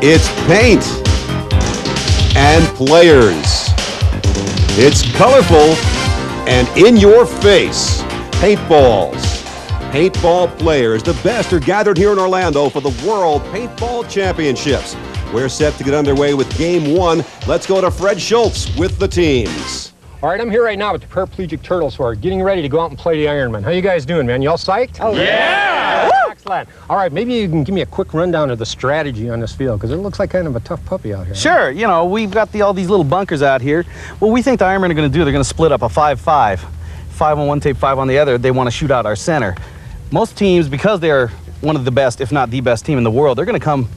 It's paint and players. It's colorful and in your face. Paintballs. Paintball players. The best are gathered here in Orlando for the World Paintball Championships. We're set to get underway with Game 1. Let's go to Fred Schultz with the teams. All right, I'm here right now with the Paraplegic Turtles who are getting ready to go out and play the Ironman. How you guys doing, man? You all psyched? Oh, yeah! Excellent. All right, maybe you can give me a quick rundown of the strategy on this field, because it looks like kind of a tough puppy out here. Sure. You know, we've got all these little bunkers out here. What we think the Ironmen are going to do, they're going to split up a 5-5. 5 on one tape, 5 on the other. They want to shoot out our center. Most teams, because they're one of the best, if not the best team in the world, they're going to come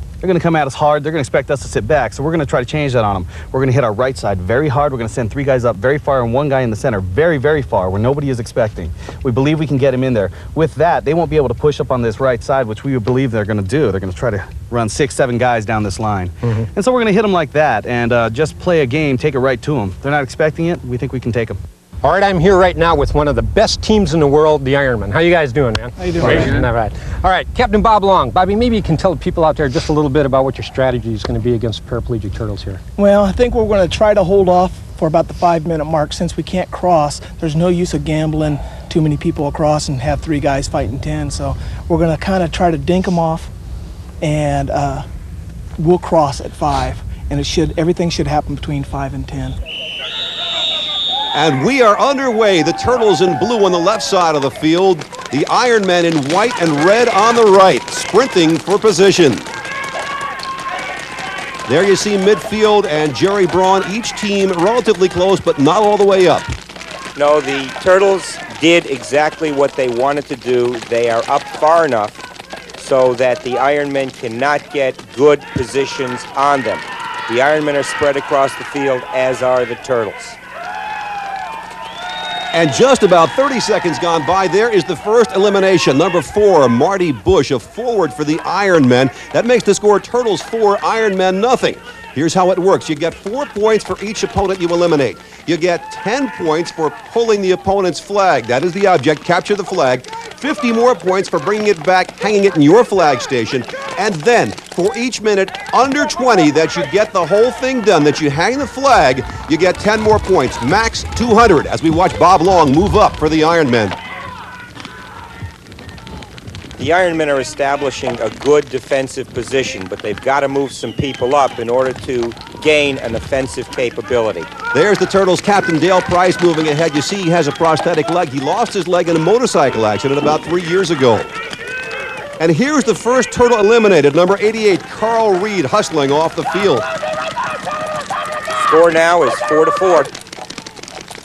at us hard. They're going to expect us to sit back. So we're going to try to change that on them. We're going to hit our right side very hard. We're going to send 3 guys up very far and 1 guy in the center very, very far where nobody is expecting. We believe we can get him in there. With that, they won't be able to push up on this right side, which we believe they're going to do. They're going to try to run 6, 7 guys down this line. And so we're going to hit them like that and just play a game, take it right to them. They're not expecting it. We think we can take them. All right, I'm here right now with one of the best teams in the world, the Ironmen. How you guys doing, man? How you doing? All right. All right, Captain Bob Long. Bobby, maybe you can tell the people out there just a little bit about what your strategy is going to be against Paraplegic Turtles here. Well, I think we're going to try to hold off for about the 5-minute mark. Since we can't cross, there's no use of gambling too many people across and have 3 guys fighting 10. So we're going to kind of try to dink them off, and we'll cross at 5. And everything should happen between 5 and 10. And we are underway. The Turtles in blue on the left side of the field. The Ironmen in white and red on the right, sprinting for position. There you see midfield and Jerry Braun, each team relatively close, but not all the way up. No, the Turtles did exactly what they wanted to do. They are up far enough so that the Ironmen cannot get good positions on them. The Ironmen are spread across the field, as are the Turtles. And just about 30 seconds gone by, there is the first elimination. Number 4, Marty Bush, a forward for the Ironmen. That makes the score Turtles 4, Ironmen nothing. Here's how it works. You get 4 points for each opponent you eliminate. You get 10 points for pulling the opponent's flag. That is the object. Capture the flag. 50 more points for bringing it back, hanging it in your flag station. And then, for each minute under 20 that you get the whole thing done, that you hang the flag, you get 10 more points. Max 200 as we watch Bob Long move up for the Ironmen. The Ironmen are establishing a good defensive position, but they've got to move some people up in order to gain an offensive capability. There's the Turtles' captain, Dale Price, moving ahead. You see he has a prosthetic leg. He lost his leg in a motorcycle accident about 3 years ago. And here's the first Turtle eliminated, number 88, Carl Reed, hustling off the field. Score now is 4-4.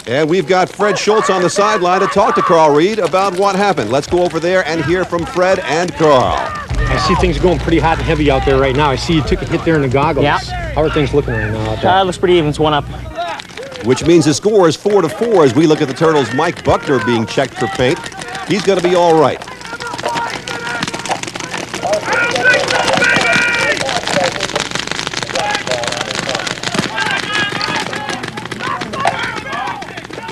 And we've got Fred Schultz on the sideline to talk to Carl Reed about what happened. Let's go over there and hear from Fred and Carl. I see things going pretty hot and heavy out there right now. I see you took a hit there in the goggles. Yeah. How are things looking right now out there? Looks pretty even. It's 1 up. Which means the score is 4-4 as we look at the Turtles' Mike Buckner being checked for paint. He's going to be all right.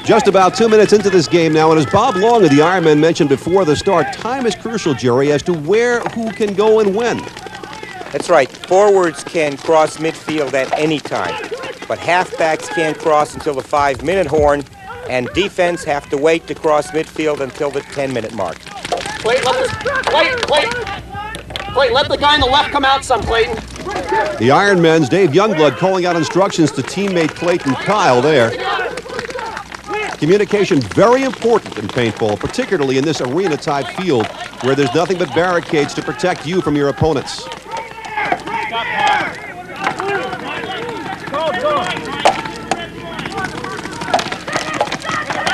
Just about 2 minutes into this game now, and as Bob Long of the Ironmen mentioned before the start, time is crucial, Jerry, as to who can go and when. That's right. Forwards can cross midfield at any time, but halfbacks can't cross until the 5-minute horn, and defense have to wait to cross midfield until the 10-minute mark. Wait, let the guy on the left come out some, Clayton. The Ironmen's Dave Youngblood calling out instructions to teammate Clayton Kyle there. Communication very important in paintball, particularly in this arena-type field where there's nothing but barricades to protect you from your opponents.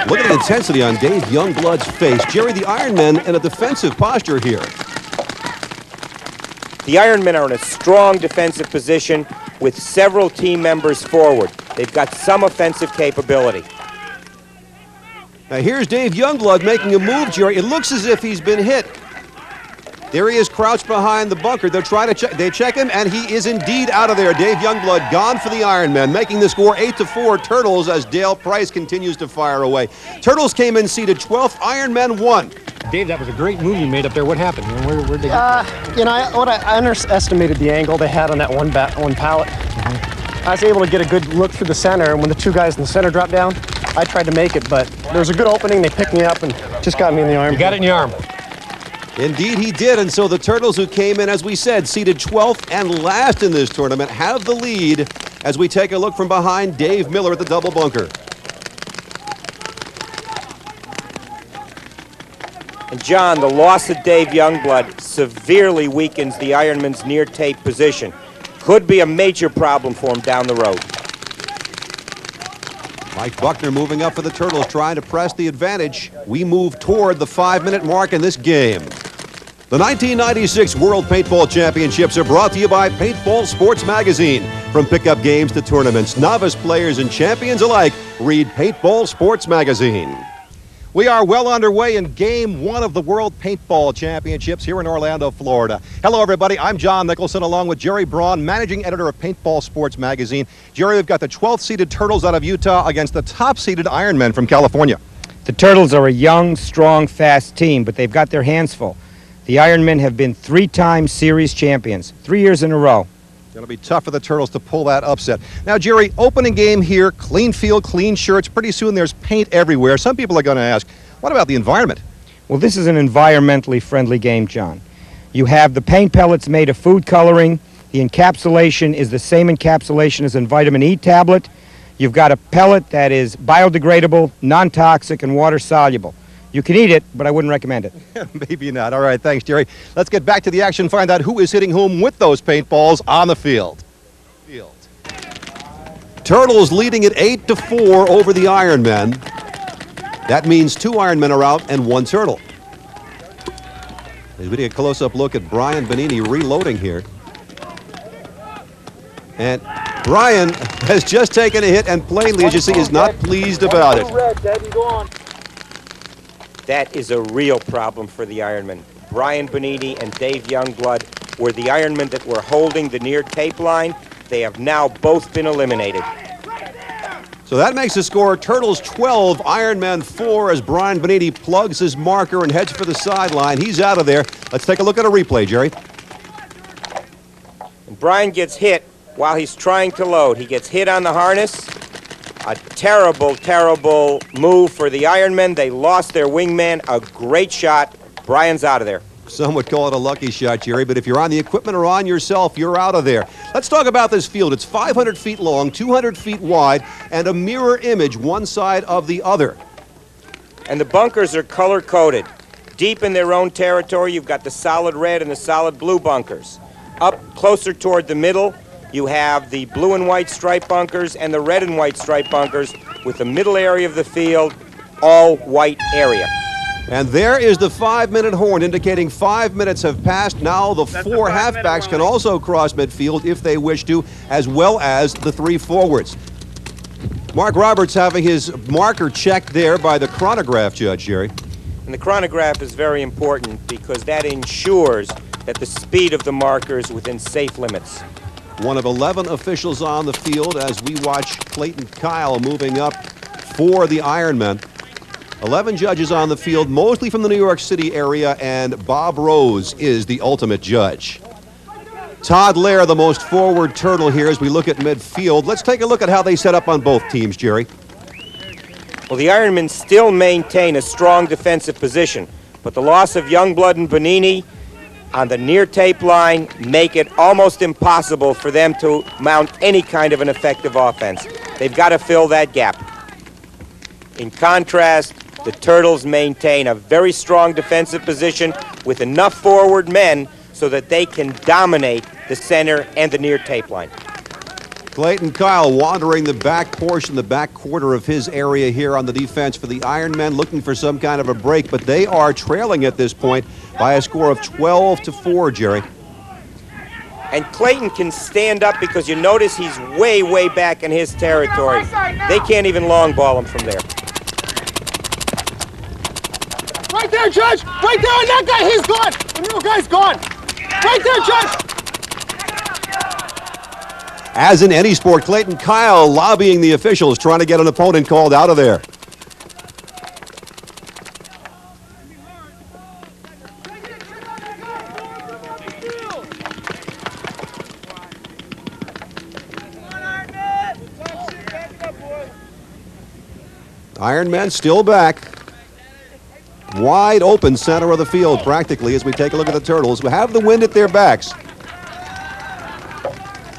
Look at the intensity on Dave Youngblood's face. Jerry, the Ironmen in a defensive posture here. The Ironmen are in a strong defensive position with several team members forward. They've got some offensive capability. Now here's Dave Youngblood making a move, Jerry. It looks as if he's been hit. There he is crouched behind the bunker. They're trying to check. They check him, and he is indeed out of there. Dave Youngblood gone for the Ironmen, making the score 8-4 Turtles as Dale Price continues to fire away. Turtles came in seated 12th, Ironmen 1. Dave, that was a great move you made up there. What happened? Where'd they get that? You know, I underestimated the angle they had on that one pallet. I was able to get a good look through the center, and when the two guys in the center dropped down, I tried to make it, but there was a good opening. They picked me up and just got me in the arm. You got it in the arm. Indeed he did, and so the Turtles, who came in, as we said, seated 12th and last in this tournament, have the lead as we take a look from behind Dave Miller at the double bunker. And John, the loss of Dave Youngblood severely weakens the Ironman's near tape position. Could be a major problem for him down the road. Mike Buckner moving up for the Turtles, trying to press the advantage. We move toward the 5-minute mark in this game. The 1996 World Paintball Championships are brought to you by Paintball Sports Magazine. From pickup games to tournaments, novice players and champions alike read Paintball Sports Magazine. We are well underway in Game 1 of the World Paintball Championships here in Orlando, Florida. Hello, everybody. I'm John Nicholson, along with Jerry Braun, managing editor of Paintball Sports Magazine. Jerry, we've got the 12th-seeded Turtles out of Utah against the top-seeded Ironmen from California. The Turtles are a young, strong, fast team, but they've got their hands full. The Ironmen have been 3-time series champions, 3 years in a row. It'll be tough for the Turtles to pull that upset. Now, Jerry, opening game here, clean field, clean shirts. Pretty soon there's paint everywhere. Some people are going to ask, what about the environment? Well, this is an environmentally friendly game, John. You have the paint pellets made of food coloring. The encapsulation is the same encapsulation as a vitamin E tablet. You've got a pellet that is biodegradable, non-toxic, and water-soluble. You can eat it, but I wouldn't recommend it. Maybe not. All right, thanks, Jerry. Let's get back to the action, find out who is hitting whom with those paintballs on the field. Turtles leading at 8-4 over the Ironmen. That means 2 Ironmen are out and 1 Turtle. As we take a close-up look at Brian Benini reloading here. And Brian has just taken a hit and plainly, as you see, is not pleased about it. That is a real problem for the Ironmen. Brian Benini and Dave Youngblood were the Ironmen that were holding the near tape line. They have now both been eliminated. So that makes the score Turtles 12, Ironmen 4, as Brian Benini plugs his marker and heads for the sideline. He's out of there. Let's take a look at a replay, Jerry. And Brian gets hit while he's trying to load. He gets hit on the harness. A terrible, terrible move for the Ironmen. They lost their wingman. A great shot. Brian's out of there. Some would call it a lucky shot, Jerry, but if you're on the equipment or on yourself, you're out of there. Let's talk about this field. It's 500 feet long, 200 feet wide, and a mirror image one side of the other. And the bunkers are color-coded. Deep in their own territory, you've got the solid red and the solid blue bunkers. Up closer toward the middle, you have the blue and white stripe bunkers and the red and white stripe bunkers, with the middle area of the field all white area. And there is the 5-minute horn indicating 5 minutes have passed. Now the 4 halfbacks can also cross midfield if they wish to, as well as the 3 forwards. Mark Roberts having his marker checked there by the chronograph judge, Jerry. And the chronograph is very important because that ensures that the speed of the marker is within safe limits. One of 11 officials on the field as we watch Clayton Kyle moving up for the Ironmen. 11 judges on the field, mostly from the New York City area, and Bob Rose is the ultimate judge. Todd Lair, the most forward Turtle here as we look at midfield. Let's take a look at how they set up on both teams, Jerry. Well, the Ironmen still maintain a strong defensive position, but the loss of Youngblood and Benini on the near tape line make it almost impossible for them to mount any kind of an effective offense. They've got to fill that gap. In contrast, the Turtles maintain a very strong defensive position with enough forward men so that they can dominate the center and the near tape line. Clayton Kyle wandering the back portion, the back quarter of his area here on the defense for the Ironmen, looking for some kind of a break, but they are trailing at this point by a score of 12-4, Jerry. And Clayton can stand up because you notice he's way, way back in his territory. They can't even long ball him from there. Right there, Judge! Right there on that guy! He's gone! The middle guy's gone! Right there, Judge! As in any sport, Clayton Kyle lobbying the officials, trying to get an opponent called out of there. Ironmen still back. Wide open center of the field practically as we take a look at the Turtles, who have the wind at their backs.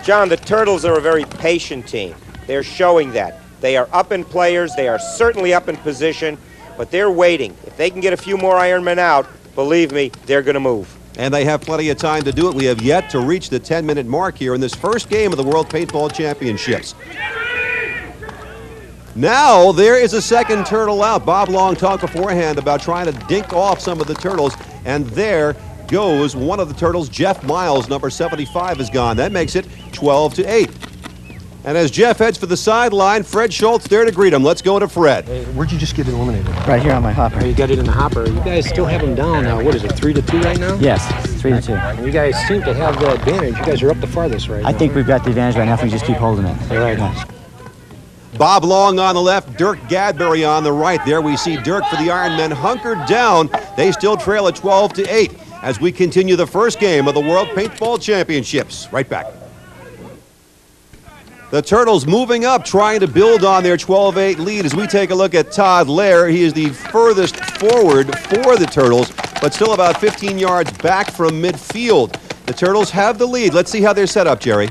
John, the Turtles are a very patient team. They're showing that. They are up in players. They are certainly up in position, but they're waiting. If they can get a few more Ironmen out, believe me, they're going to move. And they have plenty of time to do it. We have yet to reach the 10-minute mark here in this first game of the World Paintball Championships. Now there is a second turtle out. Bob Long talked beforehand about trying to dink off some of the turtles, and there goes one of the turtles. Jeff Miles, number 75, is gone. That makes it 12-8. And as Jeff heads for the sideline, Fred Schultz there to greet him. Let's go to Fred. Hey, where'd you just get eliminated? Right here on my hopper. Oh, you got it in the hopper. You guys still have them down now. What is it, 3-2 right now? Yes, 3-2. And you guys seem to have the advantage. You guys are up the farthest right now. I think we've got the advantage right now if we just keep holding it. All right. Yeah. Bob Long on the left, Dirk Gadbury on the right. There we see Dirk for the Ironmen hunkered down. They still trail at 12-8 as we continue the first game of the World Paintball Championships. Right back. The Turtles moving up, trying to build on their 12-8 lead as we take a look at Todd Lair. He is the furthest forward for the Turtles, but still about 15 yards back from midfield. The Turtles have the lead. Let's see how they're set up, Jerry.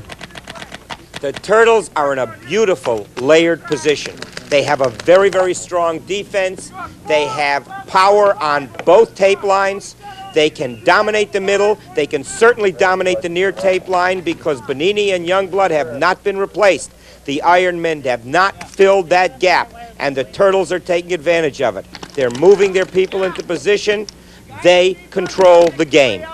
The Turtles are in a beautiful layered position. They have a very, very strong defense. They have power on both tape lines. They can dominate the middle. They can certainly dominate the near tape line because Bonini and Youngblood have not been replaced. The Ironmen have not filled that gap, and the Turtles are taking advantage of it. They're moving their people into position. They control the game.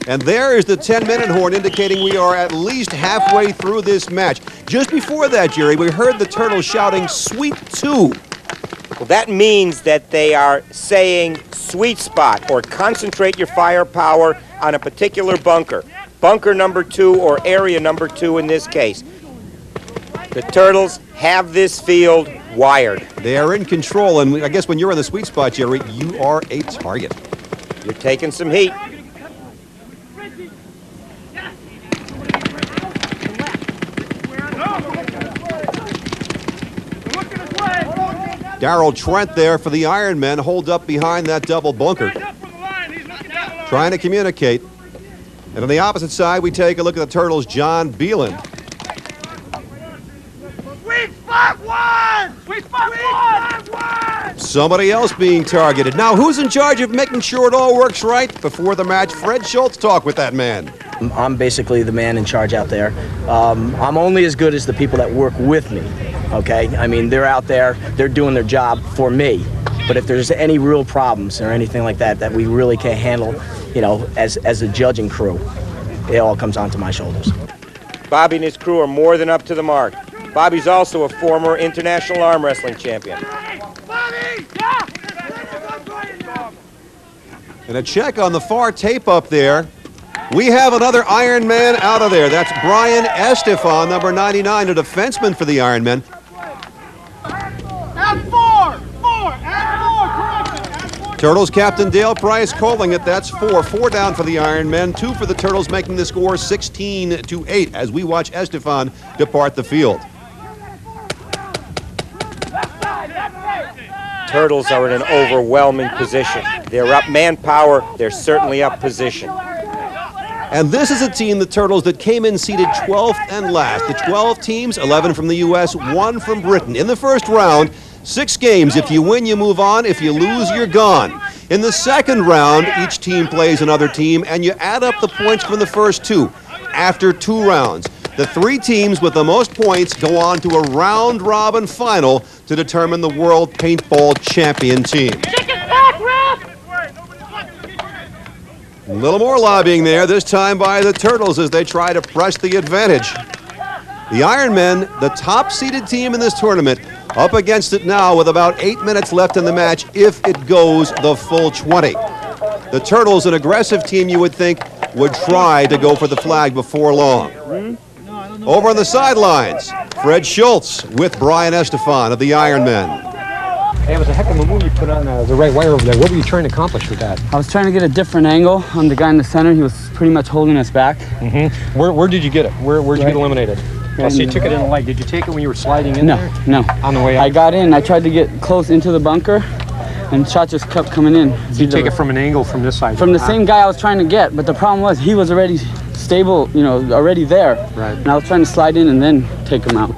And there is the 10-minute horn indicating we are at least halfway through this match. Just before that, Jerry, we heard the Turtles shouting, "Sweet 2." Well, that means that they are saying sweet spot or concentrate your firepower on a particular bunker. Bunker number 2 or area number 2 in this case. The Turtles have this field wired. They are in control, and I guess when you're in the sweet spot, Jerry, you are a target. You're taking some heat. Darryl Trent there for the Ironmen, hold up behind that double bunker, trying to communicate. And on the opposite side, we take a look at the Turtles' John Beelan. Sweet spot one! Sweet spot one! Somebody else being targeted. Now, who's in charge of making sure it all works right? Before the match, Fred Schultz talked with that man. I'm basically the man in charge out there. I'm only as good as the people that work with me, okay? I mean, they're out there, they're doing their job for me. But if there's any real problems or anything like that that we really can't handle, you know, as a judging crew, it all comes onto my shoulders. Bobby and his crew are more than up to the mark. Bobby's also a former international arm wrestling champion. And a check on the far tape up there. We have another Ironman out of there. That's Brian Estefan, number 99, a defenseman for the Ironmen. Turtles captain Dale Price calling it. That's 4. 4 down for the Ironmen, 2 for the Turtles, making the score 16-8 as we watch Estefan depart the field. Turtles are in an overwhelming position. They're up manpower, they're certainly up position. And this is a team, the Turtles, that came in seated 12th and last. The 12 teams, 11 from the U.S., 1 from Britain. In the first round, 6 games. If you win, you move on. If you lose, you're gone. In the second round, each team plays another team, and you add up the points from the first 2. After 2 rounds, the 3 teams with the most points go on to a round-robin final to determine the World Paintball Champion team. A little more lobbying there, this time by the Turtles as they try to press the advantage. The Ironmen, the top-seeded team in this tournament, up against it now with about 8 minutes left in the match if it goes the full 20. The Turtles, an aggressive team you would think, would try to go for the flag before long. Over on the sidelines, Fred Schultz with Brian Estefan of the Ironmen. Hey, it was a heck of a move you put on the right wire over there. What were you trying to accomplish with that? I was trying to get a different angle on the guy in the center. He was pretty much holding us back. Where did you get it? Where'd you get eliminated? Oh, so you took it in the leg. Did you take it when you were sliding in there? No. On the way out? I got in. I tried to get close into the bunker, and shot just kept coming in. Did you take it from an angle from this side? From the same guy I was trying to get, but the problem was he was already stable, you know, already there. Right. And I was trying to slide in and then take him out.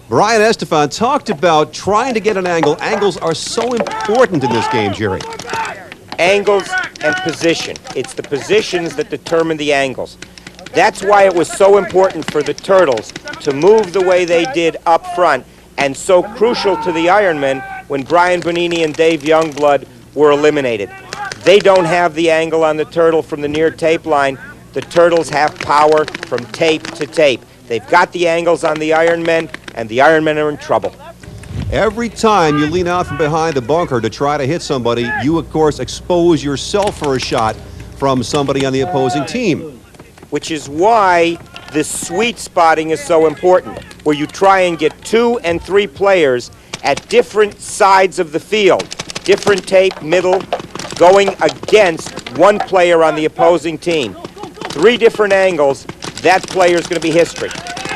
Brian Estefan talked about trying to get an angle. Angles are so important in this game, Jerry. Angles and position. It's the positions that determine the angles. That's why it was so important for the Turtles to move the way they did up front, and so crucial to the Ironmen when Brian Bonini and Dave Youngblood were eliminated. They don't have the angle on the Turtle from the near tape line. The Turtles have power from tape to tape. They've got the angles on the Ironmen, and the Ironmen are in trouble. Every time you lean out from behind the bunker to try to hit somebody, you, of course, expose yourself for a shot from somebody on the opposing team. Which is why this sweet spotting is so important, where you try and get 2 and 3 players at different sides of the field, different tape, middle, going against one player on the opposing team. 3 different angles, that player is going to be history.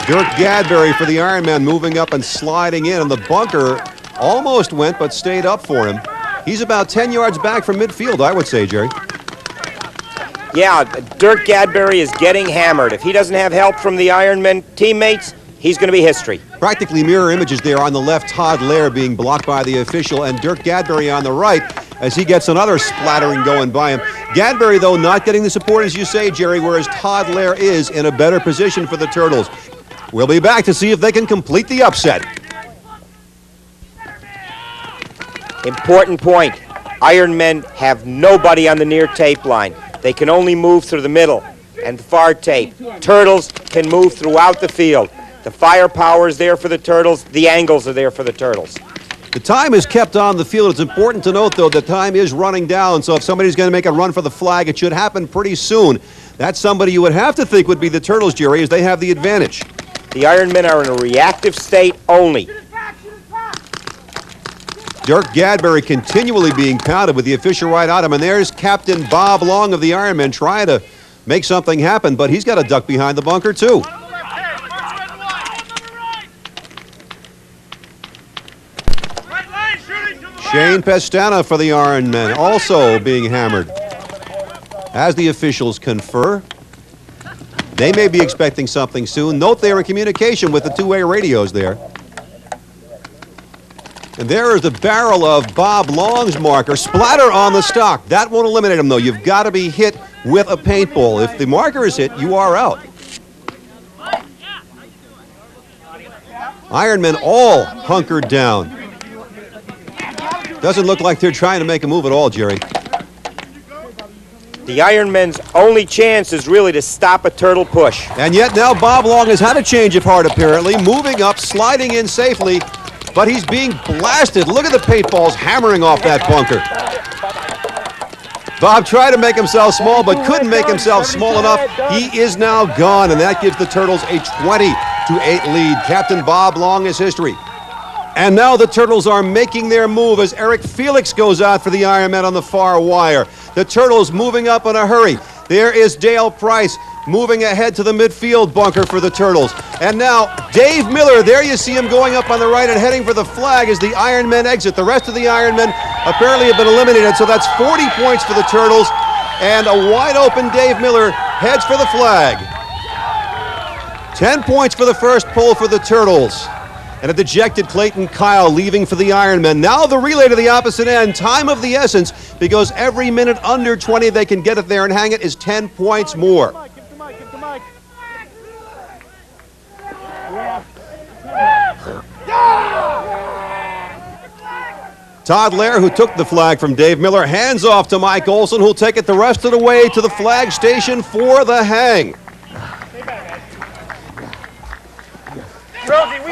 Dirk Gadberry for the Ironman moving up and sliding in, and the bunker almost went but stayed up for him. He's about 10 yards back from midfield, I would say, Jerry. Yeah, Dirk Gadberry is getting hammered. If he doesn't have help from the Ironman teammates, he's going to be history. Practically mirror images there. On the left, Todd Lair being blocked by the official, and Dirk Gadberry on the right as he gets another splattering going by him. Gadberry, though, not getting the support, as you say, Jerry, whereas Todd Lair is in a better position for the Turtles. We'll be back to see if they can complete the upset. Important point. Ironmen have nobody on the near tape line. They can only move through the middle and the far tape. Turtles can move throughout the field. The firepower is there for the Turtles. The angles are there for the Turtles. The time is kept on the field. It's important to note, though, that time is running down, so if somebody's going to make a run for the flag, it should happen pretty soon. That's somebody you would have to think would be the Turtles, Jerry, as they have the advantage. The Ironmen are in a reactive state only. Dirk Gadberry continually being pounded with the official right on him, and there's Captain Bob Long of the Ironmen trying to make something happen, but he's got to duck behind the bunker, too. Shane Pestana for the Ironmen also being hammered. As the officials confer, they may be expecting something soon. Note they are in communication with the two-way radios there. And there is the barrel of Bob Long's marker. Splatter on the stock. That won't eliminate him, though. You've got to be hit with a paintball. If the marker is hit, you are out. Ironmen all hunkered down. Doesn't look like they're trying to make a move at all, Jerry. The Ironmen's only chance is really to stop a turtle push. And yet now Bob Long has had a change of heart, apparently. Moving up, sliding in safely, but he's being blasted. Look at the paintballs hammering off that bunker. Bob tried to make himself small, but couldn't make himself small enough. He is now gone, and that gives the Turtles a 20-8 lead. Captain Bob Long is history. And now the Turtles are making their move as Eric Felix goes out for the Ironman on the far wire. The Turtles moving up in a hurry. There is Dale Price moving ahead to the midfield bunker for the Turtles. And now Dave Miller, there you see him going up on the right and heading for the flag as the Ironmen exit. The rest of the Ironmen apparently have been eliminated, so that's 40 points for the Turtles. And a wide open Dave Miller heads for the flag. 10 points for the first pull for the Turtles. And a dejected Clayton Kyle leaving for the Ironmen. Now the relay to the opposite end. Time of the essence, because every minute under 20 they can get it there and hang it is 10 points more. Todd Lair, who took the flag from Dave Miller, hands off to Mike Olson, who'll take it the rest of the way to the flag station for the hang.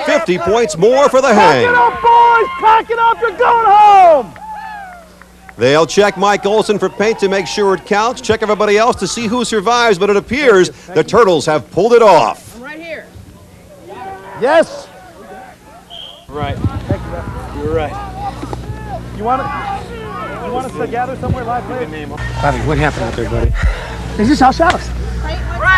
50 points more for the hang. Pack it up, boys! Pack it up! You're going home! They'll check Mike Olson for paint to make sure it counts, check everybody else to see who survives, but it appears the Turtles have pulled it off. Right here. Yes. Right. You're right. You want us to gather somewhere live, please? Bobby, what happened out there, buddy? They just outshot us.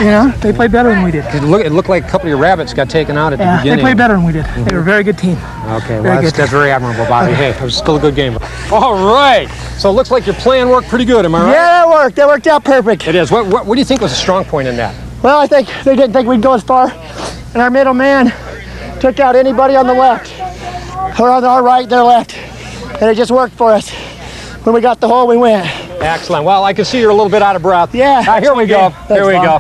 You know, they played better than we did. It looked like a couple of your rabbits got taken out at the beginning. They played better than we did. They were a very good team. Okay, well, that's very admirable, Bobby. Hey, it was still a good game. All right. So it looks like your plan worked pretty good, am I right? Yeah, it worked. That worked out perfect. It is. What do you think was a strong point in that? Well, I think they didn't think we'd go as far, and our middle man took out anybody on the left, or on our right, their left, and it just worked for us. When we got the hole, we went. Excellent. Well, I can see you're a little bit out of breath. Yeah. Here we go. Here we go.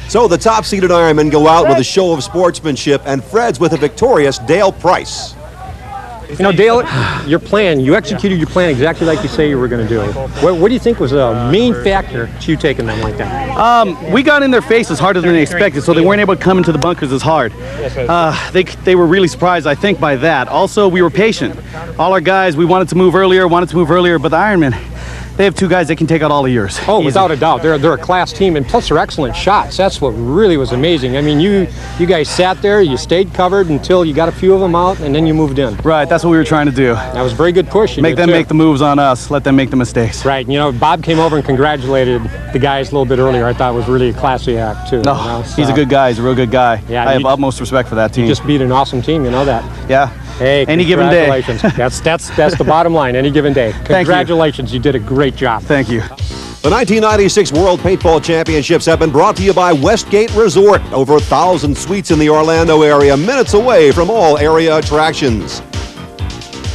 So the top-seeded Ironmen go out with a show of sportsmanship, and Fred's with a victorious Dale Price. You know, Dale, your plan, you executed your plan exactly like you say you were going to do. What do you think was a main factor to you taking them like that? We got in their faces harder than they expected, so they weren't able to come into the bunkers as hard. They were really surprised, I think, by that. Also, we were patient. All our guys, we wanted to move earlier, but the Ironmen, they have two guys that can take out all of yours. Oh, without a doubt. They're a class team, and plus they're excellent shots. That's what really was amazing. I mean, you guys sat there, you stayed covered until you got a few of them out, and then you moved in. Right, that's what we were trying to do. That was a very good push. Make them make the moves on us, let them make the mistakes. Right, and you know, Bob came over and congratulated the guys a little bit earlier. I thought it was really a classy act, too. No, you know? he's a good guy. He's a real good guy. Yeah, I have utmost respect for that team. You just beat an awesome team, you know that. Yeah. Hey, any given day. Congratulations. that's the bottom line, any given day. Congratulations, you did a great job. Thank you. The 1996 World Paintball Championships have been brought to you by Westgate Resort. Over 1,000 suites in the Orlando area, minutes away from all area attractions.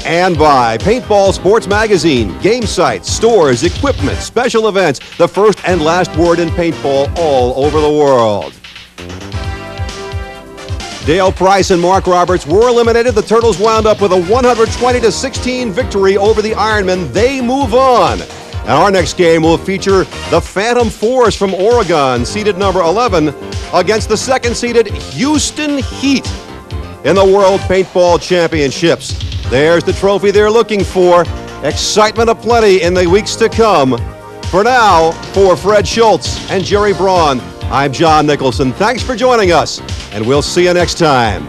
And by Paintball Sports Magazine, game sites, stores, equipment, special events, the first and last word in paintball all over the world. Dale Price and Mark Roberts were eliminated. The Turtles wound up with a 120-16 victory over the Ironmen. They move on. And our next game will feature the Phantom Force from Oregon, seeded number 11, against the second-seeded Houston Heat in the World Paintball Championships. There's the trophy they're looking for. Excitement aplenty in the weeks to come. For now, for Fred Schultz and Jerry Braun, I'm John Nicholson. Thanks for joining us, and we'll see you next time.